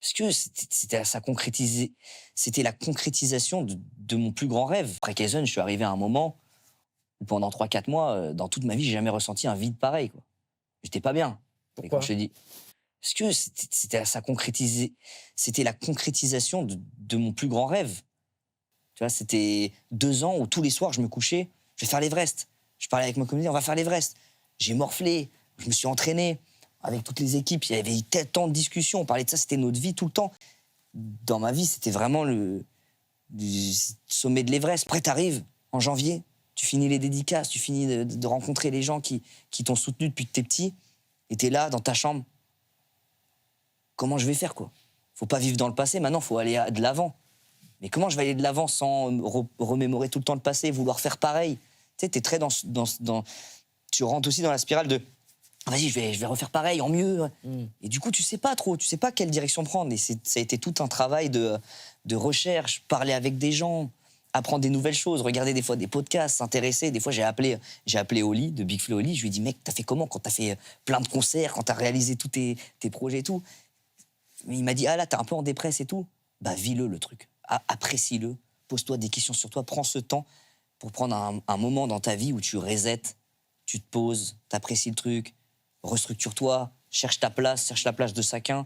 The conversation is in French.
Parce que c'était la concrétisation de mon plus grand rêve. Après Kaizen, je suis arrivé à un moment où pendant 3 4 mois, dans toute ma vie, j'ai jamais ressenti un vide pareil, quoi. J'étais pas bien. Et quand je Pourquoi? te dis parce que c'était la concrétisation de mon plus grand rêve. Tu vois? C'était 2 ans où tous les soirs, je me couchais, je vais faire l'Everest. Je parlais avec ma communauté, on va faire l'Everest. J'ai morflé, je me suis entraîné avec toutes les équipes. Il y avait eu tant de discussions, on parlait de ça, c'était notre vie tout le temps. Dans ma vie, c'était vraiment le sommet de l'Everest. Après, t'arrives en janvier, tu finis les dédicaces, tu finis de rencontrer les gens qui t'ont soutenu depuis que t'es petit, et t'es là dans ta chambre. Comment je vais faire, quoi? Faut pas vivre dans le passé, maintenant, faut aller de l'avant. Mais comment je vais aller de l'avant sans remémorer tout le temps le passé, vouloir faire pareil? Tu sais, t'es très tu rentres aussi dans la spirale de ah, vas-y, je vais refaire pareil, en mieux. Mmh. Et du coup, tu sais pas trop, tu sais pas quelle direction prendre. Et ça a été tout un travail de recherche, parler avec des gens, apprendre des nouvelles choses, regarder des fois des podcasts, s'intéresser. Des fois, j'ai appelé Oli, de Big Flo Oli. Je lui ai dit, mec, t'as fait comment quand t'as fait plein de concerts, quand t'as réalisé tous tes projets et tout? Mais il m'a dit, ah là, t'es un peu en dépresse et tout. Bah, vis-le, le truc. Apprécie-le. Pose-toi des questions sur toi. Prends ce temps pour prendre un moment dans ta vie où tu reset, tu te poses, t'apprécies le truc, restructure-toi, cherche ta place, cherche la place de chacun.